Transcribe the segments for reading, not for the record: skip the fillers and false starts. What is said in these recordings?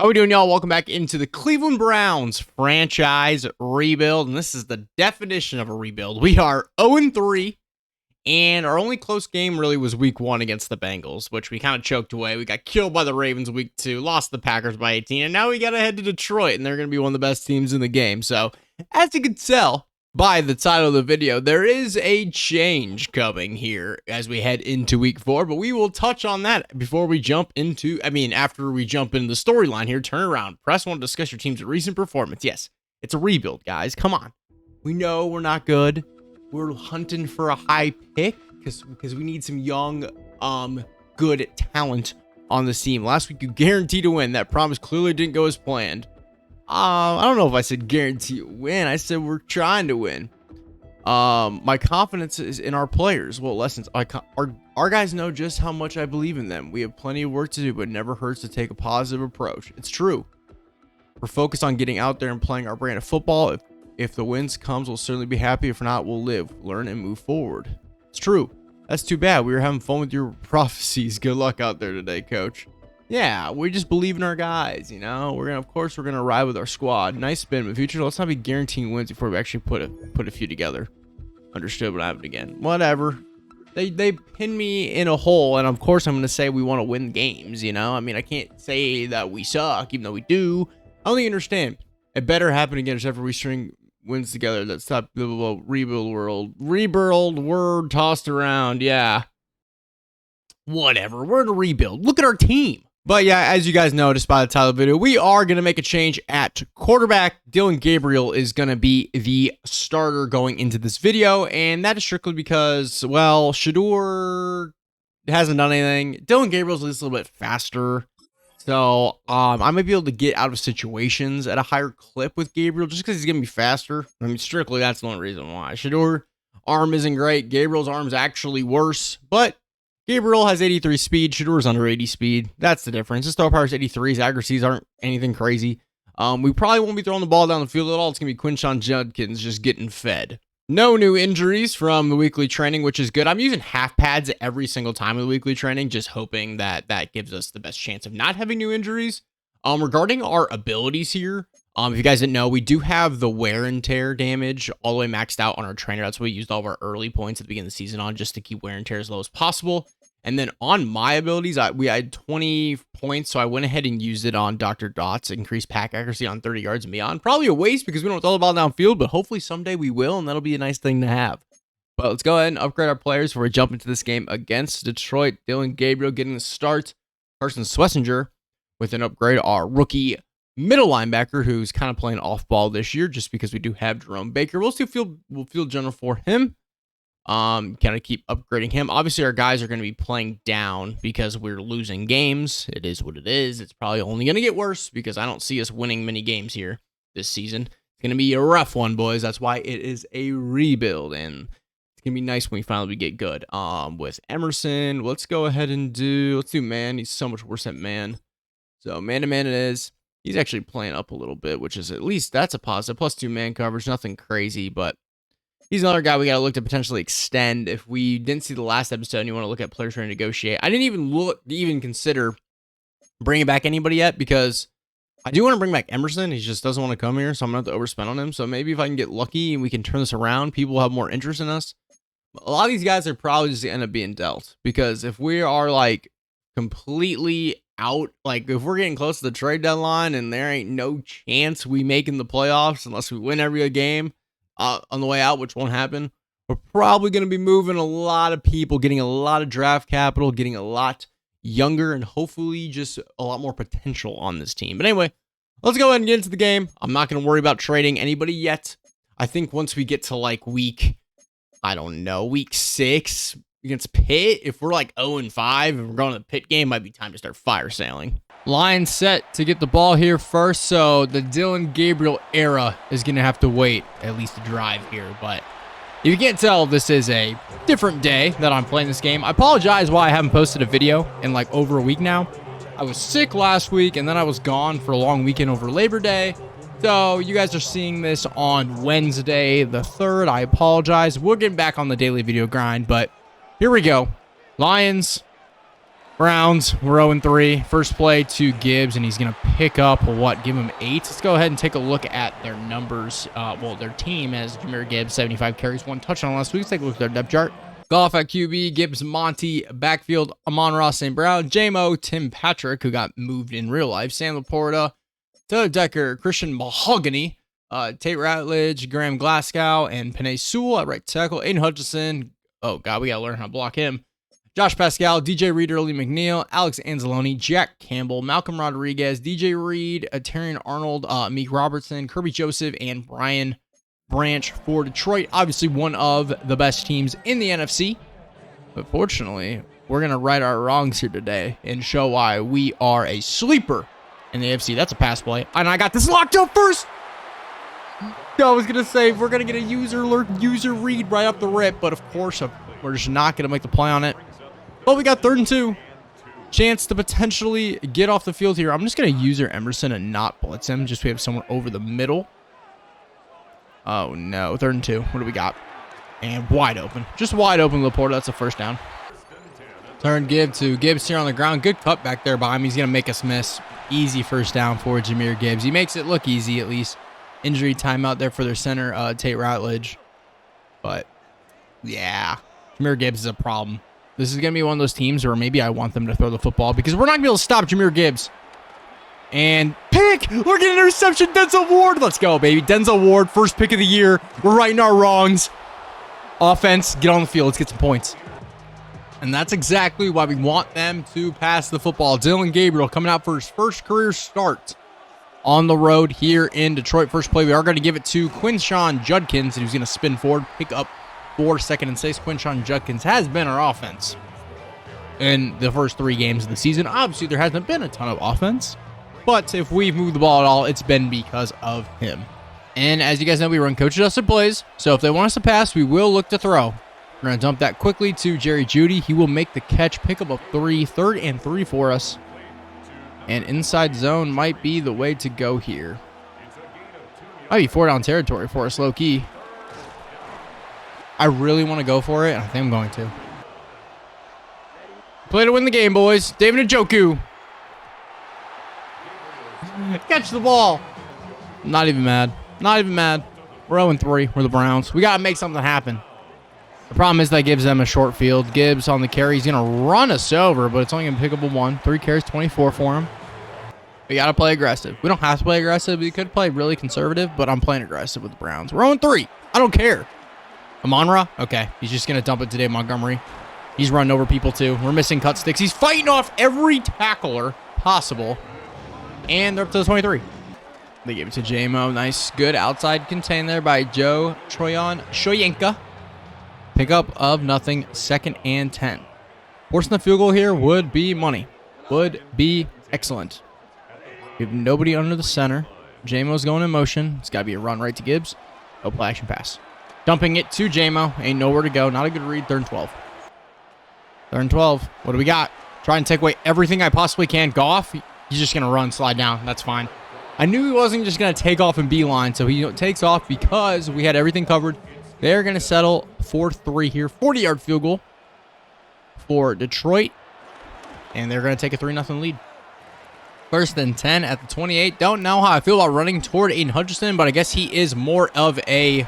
How we doing, y'all? Welcome back into the Cleveland Browns franchise rebuild, and this is the definition of a rebuild. We are 0-3, and our only close game really was week 1 against the Bengals, which we kind of choked away. We got killed by the Ravens week 2, lost the Packers by 18, and now we got to head to Detroit, and they're going to be one of the best teams in the game. So, as you can tell by the title of the video, there is a change coming here as we head into week 4, but we will touch on that before we jump into, after we jump into the storyline here. Turn around, press 1 to discuss your team's recent performance. Yes, it's a rebuild, guys. Come on. We know we're not good. We're hunting for a high pick because we need some young, good talent on the team. Last week, you guaranteed to win. That promise clearly didn't go as planned. I don't know if I said guarantee a win. I said we're trying to win. My confidence is in our players. Well, lessons. Our guys know just how much I believe in them. We have plenty of work to do, but it never hurts to take a positive approach. It's true. We're focused on getting out there and playing our brand of football. If the wins comes, we'll certainly be happy. If not, we'll live, learn, and move forward. It's true. That's too bad. We were having fun with your prophecies. Good luck out there today, coach. Yeah, we just believe in our guys, you know. Of course, we're gonna ride with our squad. Nice spin in the future. Let's not be guaranteeing wins before we actually put a few together. Understood what happened again. Whatever. They pinned me in a hole, and of course I'm gonna say we want to win games, you know. I mean, I can't say that we suck, even though we do. I only understand. It better happen again except for we string wins together. That's not the rebuild word tossed around. Yeah. Whatever. We're in a rebuild. Look at our team. But yeah, as you guys noticed by the title of the video, we are going to make a change at quarterback. Dillon Gabriel is going to be the starter going into this video, and that is strictly because, well, Shador hasn't done anything. Dillon Gabriel's at least a little bit faster. So, I might be able to get out of situations at a higher clip with Gabriel just because he's going to be faster. I mean, strictly, that's the only reason why. Shador, arm isn't great. Gabriel's arm's actually worse, but Gabriel has 83 speed. Shador's under 80 speed. That's the difference. His throw power is 83. His accuracies aren't anything crazy. We probably won't be throwing the ball down the field at all. It's going to be Quinshon Judkins just getting fed. No new injuries from the weekly training, which is good. I'm using half pads every single time of the weekly training, just hoping that that gives us the best chance of not having new injuries. Regarding our abilities here, if you guys didn't know, we do have the wear and tear damage all the way maxed out on our trainer. That's what we used all of our early points at the beginning of the season on, just to keep wear and tear as low as possible. And then on my abilities, we had 20 points, so I went ahead and used it on Dr. Dots, increased pack accuracy on 30 yards and beyond. Probably a waste because we don't throw the ball downfield, but hopefully someday we will, and that'll be a nice thing to have. But let's go ahead and upgrade our players before we jump into this game against Detroit. Dillon Gabriel getting the start. Carson Schlesinger with an upgrade. Our rookie middle linebacker, who's kind of playing off ball this year, just because we do have Jerome Baker. We'll field general for him. Kind of keep upgrading him. Obviously, our guys are going to be playing down because we're losing games. It is what it is. It's probably only going to get worse because I don't see us winning many games here this season. It's going to be a rough one, boys. That's why it is a rebuild, and it's going to be nice when we finally get good. With Emerson, let's go ahead and do man. He's so much worse at man. So man-to-man it is. He's actually playing up a little bit, which is at least that's a positive. +2 man coverage, nothing crazy, but he's another guy we got to look to potentially extend. If we didn't see the last episode and you want to look at players trying to negotiate, I didn't even consider bringing back anybody yet because I do want to bring back Emerson. He just doesn't want to come here, so I'm going to have to overspend on him. So maybe if I can get lucky and we can turn this around, people will have more interest in us. A lot of these guys are probably just going to end up being dealt because if we are like completely out, like if we're getting close to the trade deadline and there ain't no chance we making the playoffs unless we win every game on the way out, which won't happen, we're probably going to be moving a lot of people, getting a lot of draft capital, getting a lot younger, and hopefully just a lot more potential on this team. But anyway, let's go ahead and get into the game. I'm not going to worry about trading anybody yet. I think once we get to like week 6 against Pitt, if we're like 0-5 and we're going to the Pitt game, might be time to start fire sailing. Line set to get the ball here first, so the Dillon Gabriel era is going to have to wait at least a drive here. But if you can't tell, this is a different day that I'm playing this game. I apologize why I haven't posted a video in like over a week now. I was sick last week, and then I was gone for a long weekend over Labor Day. So you guys are seeing this on Wednesday the 3rd. I apologize. We're getting back on the daily video grind, but here we go. Lions Browns, we're 0-3. First play to Gibbs, and he's going to pick up, what, give him 8? Let's go ahead and take a look at their numbers. Their team as Jahmyr Gibbs, 75 carries, 1 touchdown last week. Let's take a look at their depth chart. Goff at QB, Gibbs, Monty, backfield, Amon-Ra St. Brown, J-Mo, Tim Patrick, who got moved in real life, Sam Laporta, Taylor Decker, Christian Mahogany, Tate Ratledge, Graham Glasgow, and Penei Sewell at right tackle, Aiden Hutchinson. Oh, God, we got to learn how to block him. Josh Pascal, DJ Reader, Lee McNeil, Alex Anzalone, Jack Campbell, Malcolm Rodriguez, DJ Reed, Terrion Arnold, Meek Robertson, Kirby Joseph, and Brian Branch for Detroit. Obviously one of the best teams in the NFC. But fortunately, we're going to right our wrongs here today and show why we are a sleeper in the AFC. That's a pass play. And I got this locked up first. I was going to say, we're going to get a user read right up the rip. But of course, we're just not going to make the play on it. But we got 3rd and 2. Chance to potentially get off the field here. I'm just going to user Emerson and not blitz him. Just we have someone over the middle. Oh, no. 3rd and 2. What do we got? And wide open. Just wide open, Laporta. That's a first down. Turn give to Gibbs here on the ground. Good cut back there by him. He's going to make us miss. Easy first down for Jahmyr Gibbs. He makes it look easy, at least. Injury timeout there for their center, Tate Ratledge. But, yeah. Jahmyr Gibbs is a problem. This is going to be one of those teams where maybe I want them to throw the football because we're not going to be able to stop Jahmyr Gibbs. And pick! We're getting an interception. Denzel Ward. Let's go, baby. Denzel Ward, first pick of the year. We're righting our wrongs. Offense, get on the field. Let's get some points. And that's exactly why we want them to pass the football. Dylan Gabriel coming out for his first career start on the road here in Detroit. First play, we are going to give it to Quinshawn Judkins, who's going to spin forward, pick up 4 2nd and 6. Quinshawn Judkins has been our offense in the first 3 games of the season. Obviously, there hasn't been a ton of offense, but if we've moved the ball at all, it's been because of him. And as you guys know, we run coach-adjusted plays, so if they want us to pass, we will look to throw. We're going to dump that quickly to Jerry Jeudy. He will make the catch, pick up a 3, 3rd and 3 for us. And inside zone might be the way to go here. Might be 4 down territory for us, low-key. I really want to go for it, and I think I'm going to. Play to win the game, boys. David Njoku. Catch the ball. Not even mad. Not even mad. We're 0-3. We're the Browns. We got to make something happen. The problem is that gives them a short field. Gibbs on the carry. He's going to run us over, but it's only going to pick up a 1. 3 carries, 24 for him. We got to play aggressive. We don't have to play aggressive. We could play really conservative, but I'm playing aggressive with the Browns. We're 0-3. I don't care. Amon-Ra? Okay. He's just going to dump it to Dave Montgomery. He's running over people, too. We're missing cut sticks. He's fighting off every tackler possible. And they're up to the 23. They gave it to J-Mo. Nice, good outside contain there by Joe Shoyenka. Pickup of nothing. 2nd and 10. Forcing the field goal here would be money. Would be excellent. We have nobody under the center. J-Mo's going in motion. It's got to be a run right to Gibbs. No play action pass. Dumping it to J-Mo. Ain't nowhere to go. Not a good read. 3rd and 12. 3rd and 12. What do we got? Try and take away everything I possibly can. Goff, he's just going to run, slide down. That's fine. I knew he wasn't just going to take off and beeline, so he takes off because we had everything covered. They're going to settle 4-3 here. 40-yard field goal for Detroit. And they're going to take a 3-0 lead. 1st and 10 at the 28. Don't know how I feel about running toward Aiden Hutchinson, but I guess he is more of a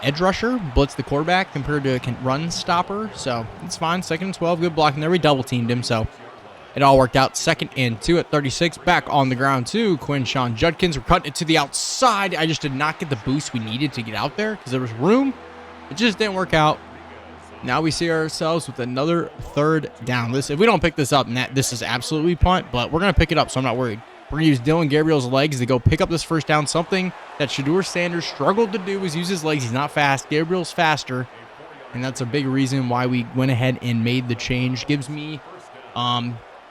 edge rusher, blitz the quarterback compared to a run stopper. So it's fine. 2nd and 12. Good blocking there. We double teamed him, so it all worked out. 2nd and 2 at 36. Back on the ground too. Quinshawn Judkins. We're cutting it to the outside. I just did not get the boost we needed to get out there because there was room. It just didn't work out. Now we see ourselves with another 3rd down. Listen, if we don't pick this up, this is absolutely punt, but we're going to pick it up, so I'm not worried. We're going to use Dylan Gabriel's legs to go pick up this 1st down. Something that Shedeur Sanders struggled to do was use his legs. He's not fast. Gabriel's faster, and that's a big reason why we went ahead and made the change. Gives me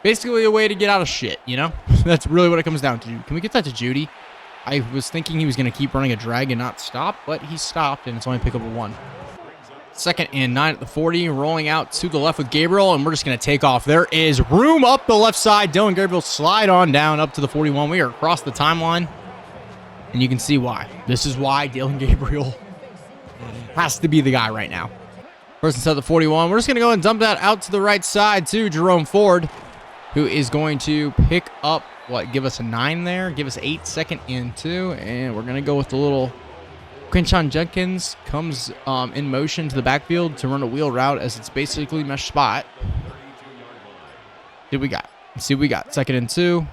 basically a way to get out of shit, you know? That's really what it comes down to. Can we get that to Jeudy? I was thinking he was going to keep running a drag and not stop, but he stopped, and it's only pick up a 1. 2nd and 9 at the 40, rolling out to the left with Gabriel, and we're just going to take off. There is room up the left side. Dylan Gabriel slide on down up to the 41. We are across the timeline, and you can see why. This is why Dylan Gabriel has to be the guy right now. First and 10 at the 41. We're just going to go and dump that out to the right side to Jerome Ford, who is going to pick up, what, give us a 9 there? Give us 8, 2nd and 2. And we're going to go with the little Quinshon Judkins comes in motion to the backfield to run a wheel route as it's basically mesh spot. What we got? Let's see what we got. 2nd and 2. Do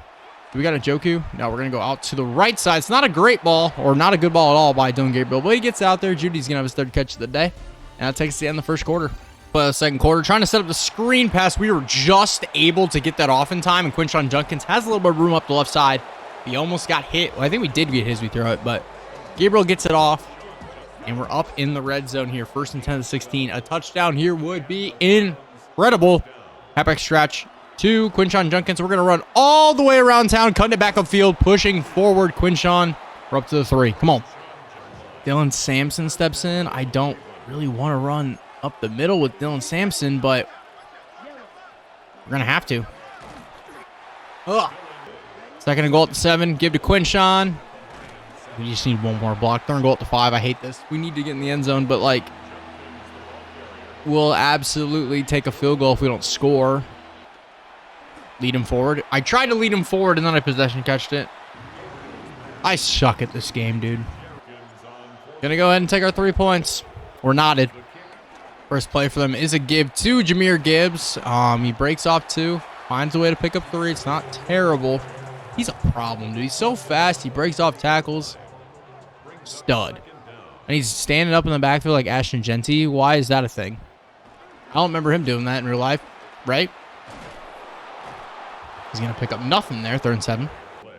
we got a Joku? No, we're going to go out to the right side. It's not a great ball, or not a good ball at all by Dylan Gabriel, but he gets out there. Judy's going to have his 3rd catch of the day. And that takes us to the end of the first quarter. But the 2nd quarter, trying to set up the screen pass. We were just able to get that off in time, and Quinshon Judkins has a little bit of room up the left side. He almost got hit. Well, I think we did get hit as we throw it, but Gabriel gets it off, and we're up in the red zone here. 1st and 10 to 16. A touchdown here would be incredible. Halfback stretch to Quinshon Judkins. We're going to run all the way around town, cutting it back upfield, pushing forward Quinshon. We're up to the 3. Come on. Dylan Sampson steps in. I don't really want to run up the middle with Dylan Sampson, but we're going to have to. Ugh. 2nd and goal at the 7. Give to Quinshon. We just need one more block. 3rd and goal at the 5. I hate this. We need to get in the end zone, but, like, we'll absolutely take a field goal if we don't score. Lead him forward. I tried to lead him forward, and then I possession catched it. I suck at this game, dude. Gonna go ahead and take our 3 points. We're knotted. First play for them is a give to Jahmyr Gibbs. He breaks off 2. Finds a way to pick up 3. It's not terrible. He's a problem, dude. He's so fast. He breaks off tackles. Stud. And he's standing up in the backfield like Ashton Genty. Why is that a thing? I don't remember him doing that in real life, right? He's going to pick up nothing there. 3rd and 7.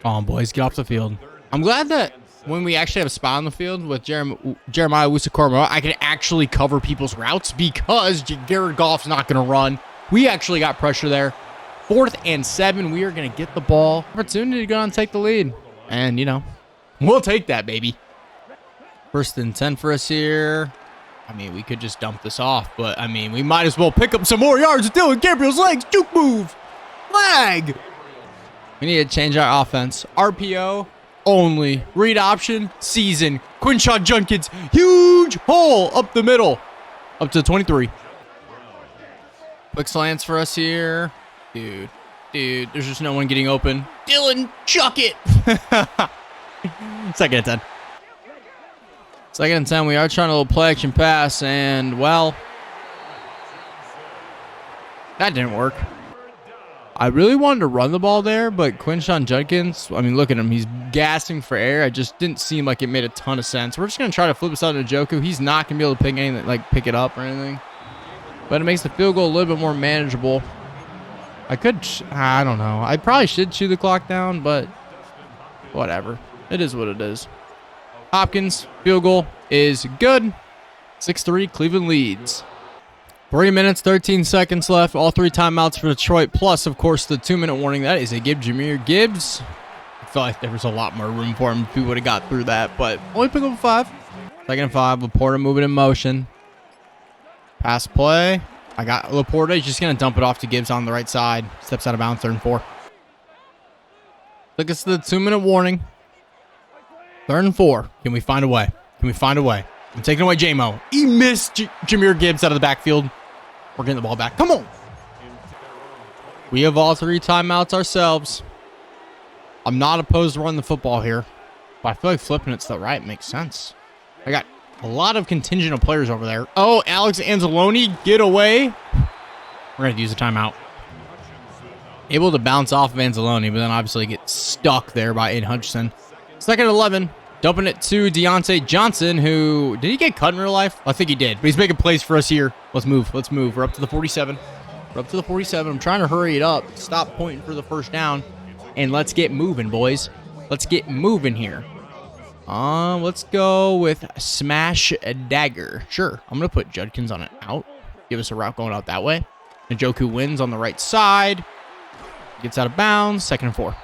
Come on, boys. Get off the field. I'm glad that when we actually have a spot on the field with Jeremiah Wusu-Koroma, I can actually cover people's routes because Garrett Goff's not going to run. We actually got pressure there. 4th and 7. We are going to get the ball. Opportunity to go and take the lead. And, you know, we'll take that, baby. 1st and 10 for us here. I mean, we could just dump this off, but, I mean, we might as well pick up some more yards with Dylan Gabriel's legs. Juke move. Flag. We need to change our offense. RPO only. Read option. Season. Quinshon Judkins. Huge hole up the middle. Up to 23. Quick slants for us here. Dude, there's just no one getting open. Dylan, chuck it. 2nd and 10. 2nd and 10. We are trying a little play action pass, and, well, that didn't work. I really wanted to run the ball there, but Quinshon Judkins, I mean, look at him. He's gasping for air. It just didn't seem like it made a ton of sense. We're just going to try to flip this out to Joku. He's not going to be able to pick anything, like pick it up or anything. But it makes the field goal a little bit more manageable. I don't know. I probably should chew the clock down, but whatever. It is what it is. Hopkins, field goal is good. 6-3, Cleveland leads. 3 minutes, 13 seconds left. All 3 timeouts for Detroit, plus, of course, the 2-minute warning. That is a give Jahmyr Gibbs. I feel like there was a lot more room for him if we would have got through that, but only pick up a 5. 2nd and 5, Laporta moving in motion. Pass play. I got Laporta. He's just going to dump it off to Gibbs on the right side. Steps out of bounds, 3rd and 4. Look, it's the 2-minute warning. 3rd and 4. Can we find a way? Can we find a way? I'm taking away J-Mo. He missed Jahmyr Gibbs out of the backfield. We're getting the ball back. Come on. We have all 3 timeouts ourselves. I'm not opposed to running the football here, but I feel like flipping it to the right makes sense. I got a lot of contingent of players over there. Oh, Alex Anzalone, get away. We're going to use a timeout. Able to bounce off of Anzalone, but then obviously get stuck there by Aiden Hutchinson. 2nd and 11. Dumping it to Deontay Johnson, who... Did he get cut in real life? I think he did, but he's making plays for us here. Let's move. Let's move. We're up to the 47. We're up to the 47. I'm trying to hurry it up. Stop pointing for the 1st down. And let's get moving, boys. Let's get moving here. Let's go with Smash Dagger. Sure. I'm going to put Judkins on an out. Give us a route going out that way. Njoku wins on the right side. Gets out of bounds. 2nd and 4.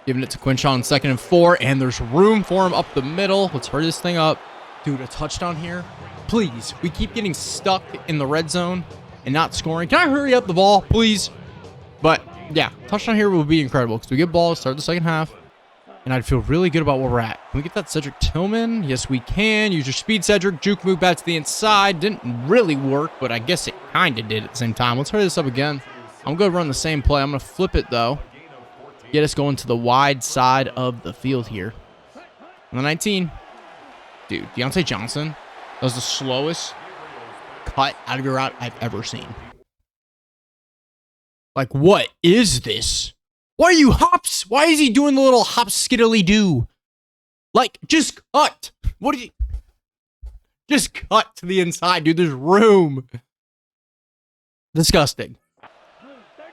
Giving it to Quinshon, 2nd and 4, and there's room for him up the middle. Let's hurry this thing up. Dude, a touchdown here. Please. We keep getting stuck in the red zone and not scoring. Can I hurry up the ball, please? But, yeah, touchdown here would be incredible because we get ball, start the 2nd half. And I'd feel really good about where we're at. Can we get that Cedric Tillman? Yes, we can. Use your speed, Cedric. Juke move back to the inside. Didn't really work, but I guess it kind of did at the same time. Let's hurry this up again. I'm going to run the same play. I'm going to flip it, though. Get us going to the wide side of the field here. On the 19. Dude, Deontay Johnson does the slowest cut out of your route I've ever seen. Like, what is this? Why are you hops? Why is he doing the little hop skiddly do? Like, just cut. What are you? Just cut to the inside, dude. There's room. Disgusting.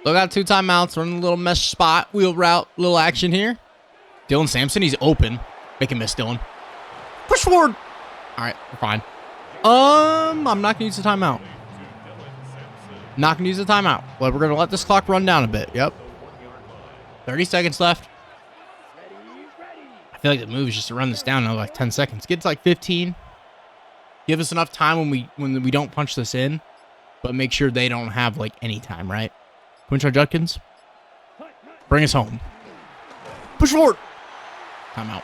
Still got 2 timeouts. Running a little mesh spot. Wheel route. Little action here. Dylan Sampson, he's open. Make him miss, Dylan. Push forward. All right, we're fine. I'm not gonna use the timeout. Not gonna use the timeout. But we're gonna let this clock run down a bit. Yep. 30 seconds left. I feel like the move is just to run this down in like 10 seconds. Get to like 15. Give us enough time when we don't punch this in, but make sure they don't have like any time, right? Quinchon Judkins, bring us home. Push forward. Timeout.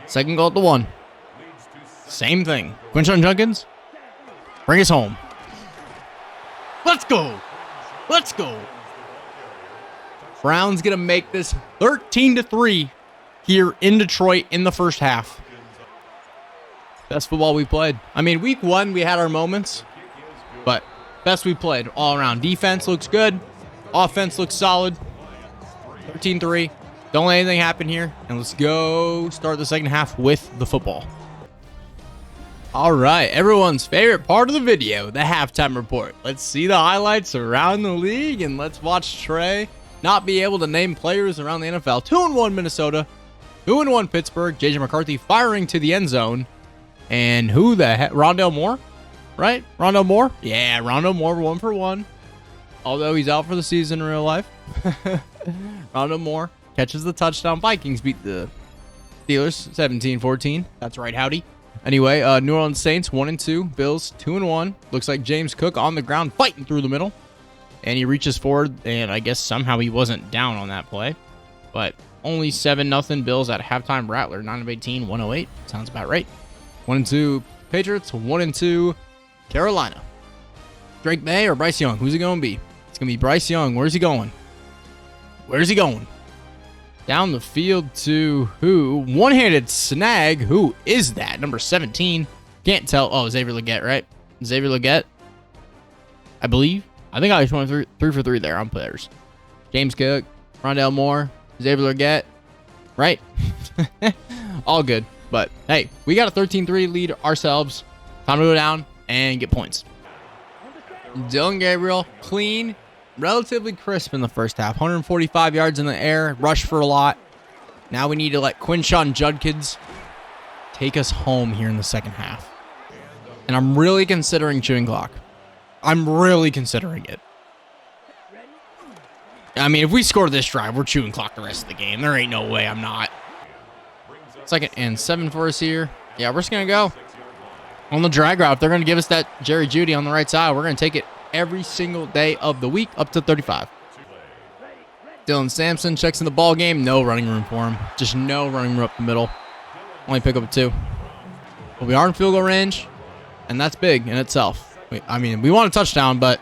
Second goal at the 1. Same thing. Quinchon Judkins, bring us home. Let's go. Let's go. Brown's going to make this 13-3 here in Detroit in the first half. Best football we played. I mean, week 1, we had our moments, but best we played all around. Defense looks good. Offense looks solid. 13-3. Don't let anything happen here. And let's go start the second half with the football. All right, everyone's favorite part of the video, the halftime report. Let's see the highlights around the league, and let's watch Trey not be able to name players around the NFL. 2-1 Minnesota, 2-1 Pittsburgh. JJ McCarthy firing to the end zone. And who the heck? Rondale Moore, right? Rondale Moore? Yeah, Rondale Moore, 1 for 1. Although he's out for the season in real life. Rondale Moore catches the touchdown. Vikings beat the Steelers 17-14. That's right, howdy. Anyway, New Orleans Saints 1-2. Bills 2-1. Looks like James Cook on the ground fighting through the middle. And he reaches forward, and I guess somehow he wasn't down on that play. But only 7-0 Bills at halftime. Rattler 9 of 18, 108. Sounds about right. 1-2 Patriots, 1-2 Carolina. Drake May or Bryce Young? Who's it going to be? It's going to be Bryce Young. Where's he going? Where's he going? Down the field to who? One-handed snag. Who is that? Number 17. Can't tell. Oh, Xavier Legette, right? Xavier Legette, I believe. I think I just went 3 for 3 there on players. James Cook, Rondale Moore, Xavier Legette, right? All good. But, hey, we got a 13-3 lead ourselves. Time to go down and get points. Dylan Gabriel, clean, relatively crisp in the first half. 145 yards in the air, rushed for a lot. Now we need to let Quinchon Judkins take us home here in the second half. And I'm really considering chewing clock. I'm really considering it. I mean, if we score this drive, we're chewing clock the rest of the game. There ain't no way I'm not. 2nd and 7 for us here. Yeah, we're just going to go on the drag route. If they're going to give us that Jerry Jeudy on the right side, we're going to take it every single day of the week up to 35. Dylan Sampson checks in the ball game. No running room for him. Just no running room up the middle. Only pick up a 2. But we are in field goal range, and that's big in itself. I mean, we want a touchdown, but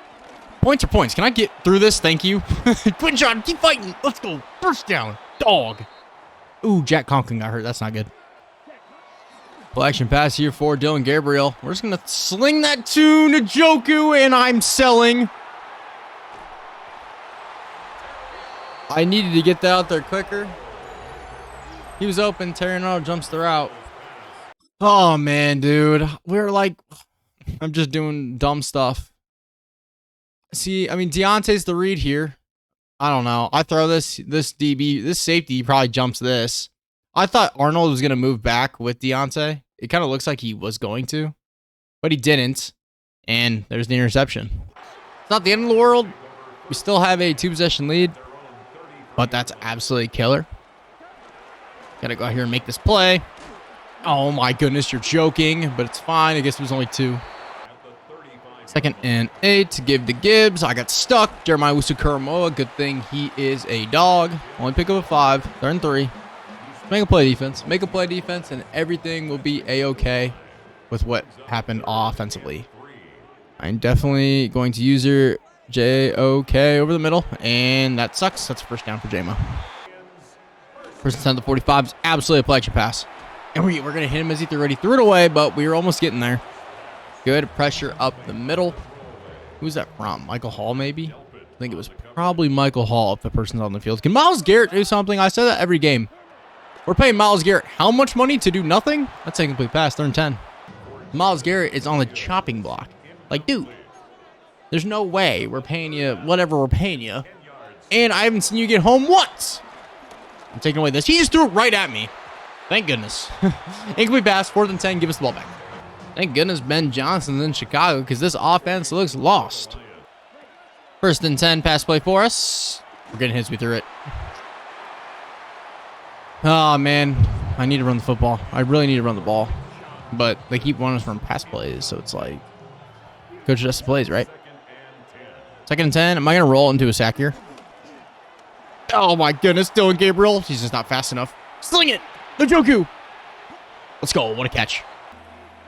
points are points. Can I get through this? Thank you. Quinchon, keep fighting. Let's go. First down. Dog. Ooh, Jack Conklin got hurt. That's not good. Play action pass here for Dylan Gabriel. We're just going to sling that to Njoku, and I'm selling. I needed to get that out there quicker. He was open. Terry Arnold jumps the route. Oh, man, dude. We're like, I'm just doing dumb stuff. See, I mean, Deontay's the read here. I don't know. I throw this DB, this safety probably jumps this. I thought Arnold was going to move back with Deontay. It kind of looks like he was going to, but he didn't. And there's the interception. It's not the end of the world. We still have a 2-possession lead, but that's absolutely killer. Got to go out here and make this play. Oh my goodness, you're joking, but it's fine. I guess it was only 2. 2nd and 8 to give to Gibbs. I got stuck. Jeremiah Usu-Karamoa. Good thing he is a dog. Only pick up a 5. 3rd and 3. Make a play defense. Make a play defense, and everything will be A-okay with what happened offensively. I'm definitely going to use your J-O-K over the middle, and that sucks. That's a first down for J-Mo. First and 10 to 45 is absolutely a play action pass. And we're going to hit him as he already threw it away, but we were almost getting there. Good pressure up the middle. Who's that from? Michael Hall, maybe? I think it was probably Michael Hall if the person's on the field. Can Myles Garrett do something? I say that every game. We're paying Myles Garrett how much money to do nothing? That's a incomplete pass. 3rd and 10. Myles Garrett is on the chopping block. Like, dude, there's no way we're paying you whatever we're paying you. And I haven't seen you get home once. I'm taking away this. He just threw it right at me. Thank goodness. Incomplete pass. 4th and 10. Give us the ball back. Thank goodness Ben Johnson's in Chicago because this offense looks lost. 1st and 10. Pass play for us. We're getting hits. We threw it. Oh, man. I need to run the football. I really need to run the ball. But they keep wanting us from pass plays, so it's like coach just plays, right? 2nd and 10. Am I going to roll into a sack here? Oh, my goodness. Dylan Gabriel. He's just not fast enough. Sling it. Njoku. Let's go. What a catch.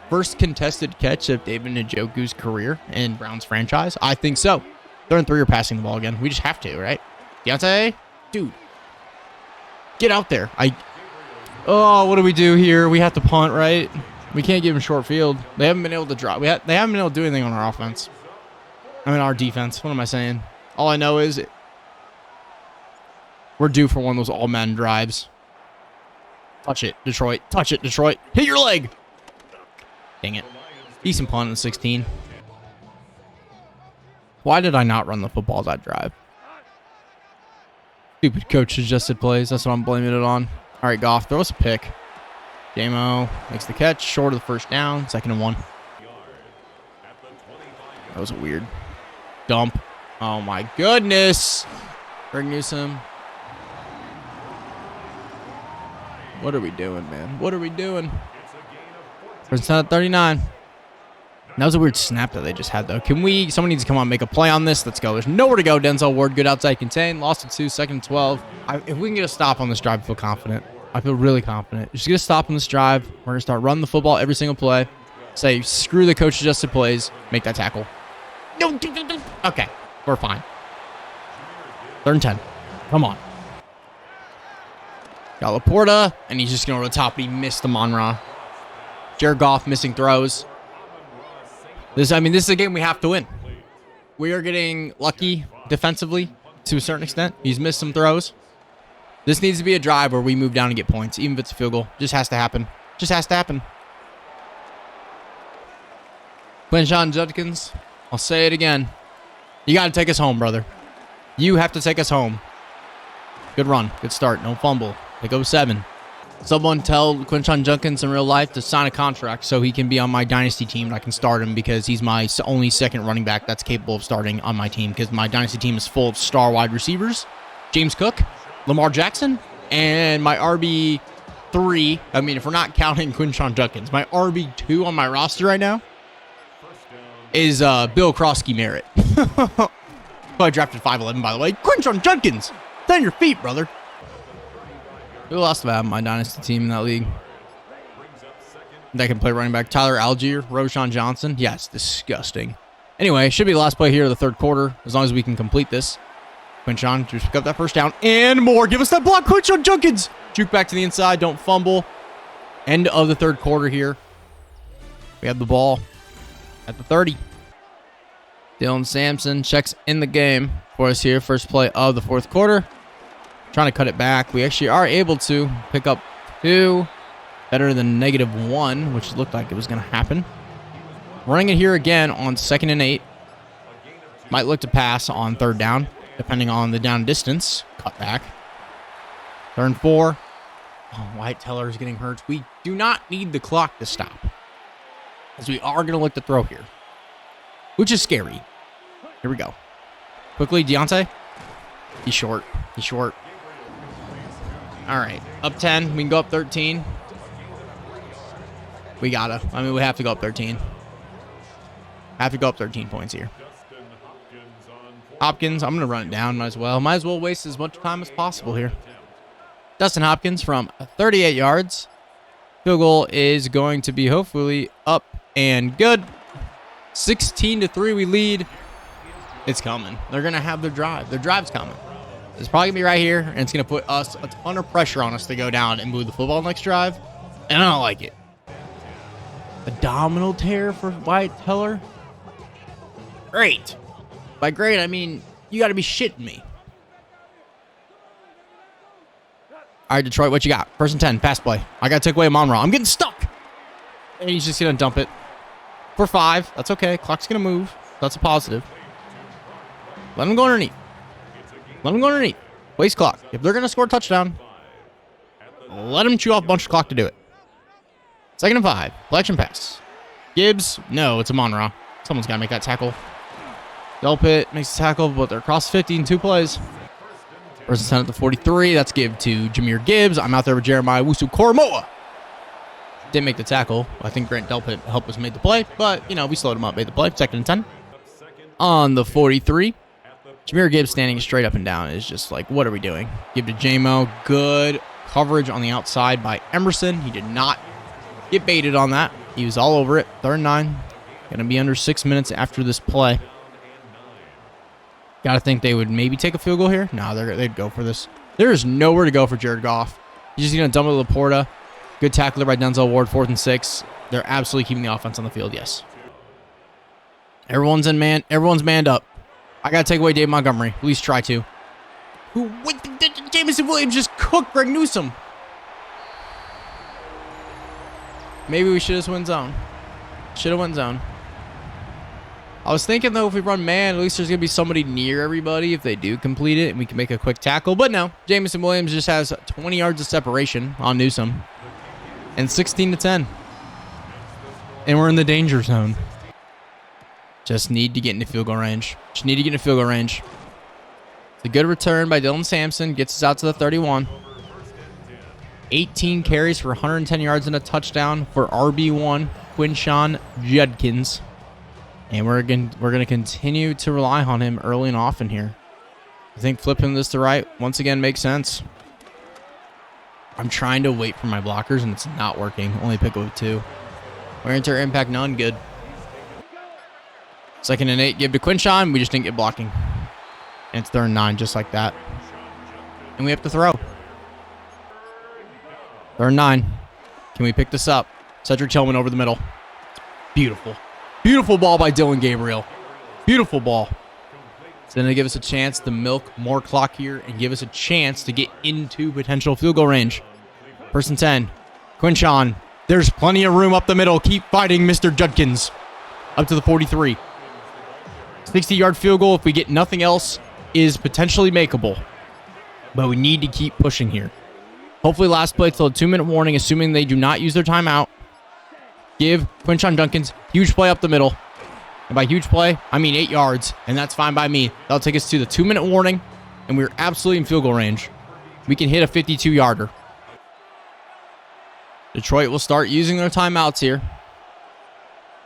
First contested catch of David Njoku's career in Browns franchise. I think so. 3rd and 3 are passing the ball again. We just have to, right? Deontay? Dude. Get out there. Oh, what do we do here? We have to punt, right? We can't give him short field. They haven't been able to drop. They haven't been able to do anything on our offense. I mean, our defense. What am I saying? All I know is we're due for one of those all-Madden drives. Touch it, Detroit. Touch it, Detroit. Hit your leg. Dang it. Decent punt in 16. Why did I not run the football that drive? Stupid coach adjusted plays. That's what I'm blaming it on. All right, Goff, throw us a pick. J-Mo makes the catch. Short of the first down. 2nd and 1. That was a weird dump. Oh, my goodness. Greg Newsome. What are we doing, man? What are we doing? First down at 39. That was a weird snap that they just had, though. Someone needs to come on and make a play on this. Let's go. There's nowhere to go. Denzel Ward, good outside contain. Lost it 2, 2nd and 12. If we can get a stop on this drive, I feel confident. I feel really confident. Just get a stop on this drive. We're going to start running the football every single play. Say, screw the coach-adjusted plays. Make that tackle. No. Okay. We're fine. 3rd and 10. Come on. Got Laporta, and he's just going over the top, but he missed the Monra. Jared Goff missing throws. This is a game we have to win. We are getting lucky defensively to a certain extent. He's missed some throws. This needs to be a drive where we move down and get points, even if it's a field goal. Just has to happen. Just has to happen. Quinshon Judkins, I'll say it again. You got to take us home, brother. You have to take us home. Good run. Good start. No fumble. Pick up 7. Someone tell Quinshon Judkins in real life to sign a contract so he can be on my dynasty team and I can start him because he's my only second running back that's capable of starting on my team because my dynasty team is full of star wide receivers. James Cook, Lamar Jackson, and my RB3. I mean, if we're not counting Quinshon Judkins, my RB2 on my roster right now is Bill Krosky Merritt. Who I drafted 5'11", by the way. Quinshon Judkins, stand on your feet, brother. Who else do I have on my dynasty team in that league? That can play running back. Tyler Algier, Roshan Johnson. Yes, disgusting. Anyway, should be the last play here of the 3rd quarter, as long as we can complete this. Quinshon, just pick up that first down and more. Give us that block, Quinshon Judkins. Juke back to the inside. Don't fumble. End of the 3rd quarter here. We have the ball at the 30. Dylan Sampson checks in the game for us here. First play of the 4th quarter. Trying to cut it back. We actually are able to pick up 2. Better than -1, which looked like it was going to happen. Running it here again on 2nd and 8. Might look to pass on 3rd down, depending on the down distance. Cut back. 3rd and 4. Oh, White Teller is getting hurt. We do not need the clock to stop, as we are going to look to throw here, which is scary. Here we go. Quickly, Deontay. He's short. He's short. All right. Up 10. We can go up 13. We gotta. We have to go up 13. Have to go up 13 points here. Hopkins, I'm going to run it down. Might as well waste as much time as possible here. Dustin Hopkins from 38 yards. Field goal is going to be hopefully up and good. 16-3 we lead. It's coming. They're going to have their drive. Their drive's coming. It's probably going to be right here, and it's going to put us a ton of pressure on us to go down and move the football next drive, and I don't like it. Abdominal tear for Wyatt Teller? Great. By great, I mean, you got to be shitting me. All right, Detroit, what you got? 1st and 10, pass play. I got to take away Monroe. I'm getting stuck. And he's just going to dump it for 5. That's okay. Clock's going to move. That's a positive. Let him go underneath. Let him go underneath. Waste clock. If they're going to score a touchdown, let them chew off a bunch of clock to do it. 2nd and 5. Collection pass. Gibbs. No, it's a Monroe. Someone's got to make that tackle. Delpit makes the tackle, but they're across 50 in 2 plays. 1st and 10 at the 43. That's give to Jameer Gibbs. I'm out there with Jeremiah Wusu-Koromoa. Didn't make the tackle. I think Grant Delpit helped us make the play, but, you know, we slowed him up, made the play. 2nd and 10. On the 43. Jameer Gibbs standing straight up and down is just like, what are we doing? Give to J-Mo. Good coverage on the outside by Emerson. He did not get baited on that. He was all over it. 3rd and 9. Going to be under 6 minutes after this play. Got to think they would maybe take a field goal here. No, they'd go for this. There is nowhere to go for Jared Goff. He's just going to dump it to Laporta. Good tackle by Denzel Ward, 4th and 6. They're absolutely keeping the offense on the field, yes. Everyone's manned up. I got to take away Dave Montgomery. At least try to. Jameson Williams just cooked Greg Newsome. Maybe we should have went zone. Should have went zone. I was thinking, though, if we run man, at least there's going to be somebody near everybody if they do complete it, and we can make a quick tackle. But no, Jameson Williams just has 20 yards of separation on Newsome. And 16-10. And we're in the danger zone. Just need to get into field goal range. It's a good return by Dylan Sampson. Gets us out to the 31. 18 carries for 110 yards and a touchdown for RB1, Quinshon Judkins. And we're going to continue to rely on him early and often here. I think flipping this to right once again makes sense. I'm trying to wait for my blockers, and it's not working. Only pick up 2. Wear and tear impact, none. Good. 2nd and 8, give to Quinshon. We just didn't get blocking. And it's 3rd and 9, just like that. And we have to throw. 3rd and 9. Can we pick this up? Cedric Tillman over the middle. Beautiful. Beautiful ball by Dylan Gabriel. Beautiful ball. It's going to give us a chance to milk more clock here and give us a chance to get into potential field goal range. 1st and 10. Quinshon. There's plenty of room up the middle. Keep fighting, Mr. Judkins. Up to the 43. 60-yard field goal, if we get nothing else, is potentially makeable. But we need to keep pushing here. Hopefully last play till a 2-minute warning, assuming they do not use their timeout. Give Quinshon Judkins huge play up the middle. And by huge play, I mean 8 yards, and that's fine by me. That'll take us to the 2-minute warning, and we're absolutely in field goal range. We can hit a 52-yarder. Detroit will start using their timeouts here.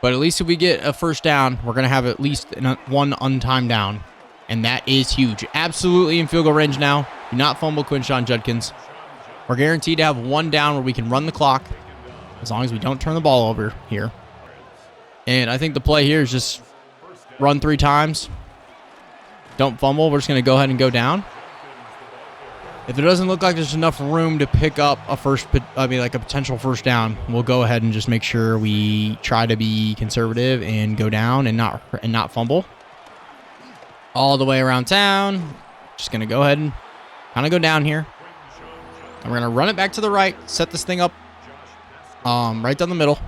But at least if we get a 1st down, we're going to have at least one untimed down. And that is huge. Absolutely in field goal range now. Do not fumble Quinshon Judkins. We're guaranteed to have 1 down where we can run the clock. As long as we don't turn the ball over here. And I think the play here is just run 3 times. Don't fumble. We're just going to go ahead and go down. If it doesn't look like there's enough room to pick up a potential 1st down, we'll go ahead and just make sure we try to be conservative and go down and not fumble. All the way around town. Just going to go ahead and kind of go down here. And we're going to run it back to the right, set this thing up right down the middle.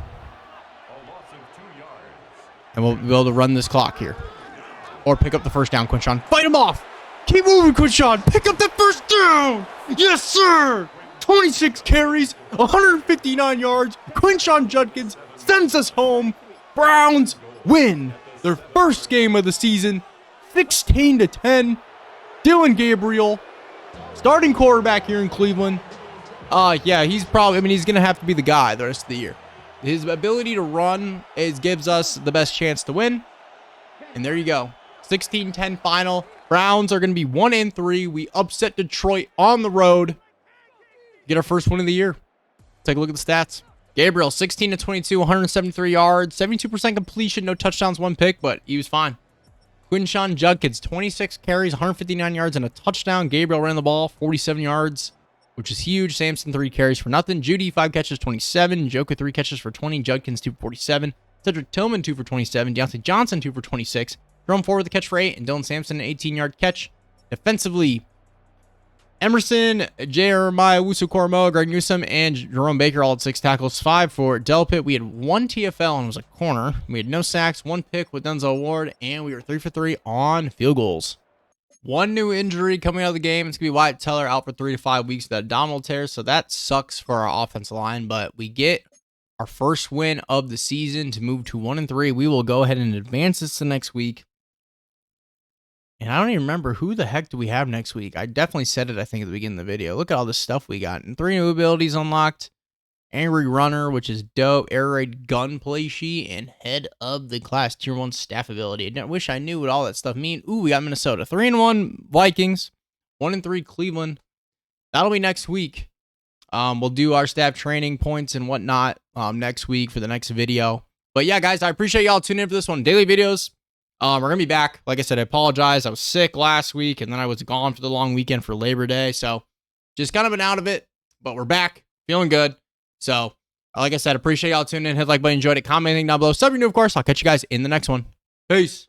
And we'll be able to run this clock here. Or pick up the 1st down, Quinshon. Fight him off! Keep moving, Quinshon! Pick up that 1st down! Yes, sir! 26 carries, 159 yards. Quinshon Judkins sends us home. Browns win their 1st game of the season, 16-10. Dylan Gabriel, starting quarterback here in Cleveland. Yeah, he's going to have to be the guy the rest of the year. His ability to run gives us the best chance to win. And there you go. 16-10 final. Browns are going to be 1-3. We upset Detroit on the road. get our first win of the year. Take a look at the stats. Gabriel, 16 to 22, 173 yards, 72% completion, no touchdowns, 1 pick, but he was fine. Quinshawn Judkins, 26 carries, 159 yards, and a touchdown. Gabriel ran the ball, 47 yards, which is huge. Samson, 3 carries for nothing. Judy, 5 catches, 27. Joker, 3 catches for 20. Judkins, 2 for 47. Cedric Tillman, 2 for 27. Deontay Johnson, 2 for 26. Jerome Ford with the catch for 8. And Dylan Sampson, an 18-yard catch. Defensively, Emerson, Jeremiah Wusu-Koromoa, Greg Newsome, and Jerome Baker all had 6 tackles, 5 for Delpit. We had 1 TFL and it was a corner. We had no sacks, 1 pick with Denzel Ward, and we were 3 for 3 on field goals. 1 new injury coming out of the game. It's going to be Wyatt Teller out for 3 to 5 weeks with that abdominal tear, so that sucks for our offensive line, but we get our first win of the season to move to 1-3. We will go ahead and advance this to next week. And I don't even remember who the heck do we have next week. I definitely said it, I think, at the beginning of the video. Look at all this stuff we got. And 3 new abilities unlocked. Angry Runner, which is dope. Air Raid Gunplay Sheet. And Head of the Class Tier 1 Staff Ability. I wish I knew what all that stuff mean. Ooh, we got Minnesota. 3-1 Vikings. 1-3 Cleveland. That'll be next week. We'll do our staff training points and whatnot next week for the next video. But yeah, guys, I appreciate y'all tuning in for this one. Daily videos. We're going to be back. Like I said, I apologize. I was sick last week, and then I was gone for the long weekend for Labor Day. So, just kind of been out of it, but we're back. Feeling good. So, like I said, appreciate y'all tuning in. Hit the like button, enjoyed it. Comment anything down below. Sub if you're new, of course. I'll catch you guys in the next one. Peace.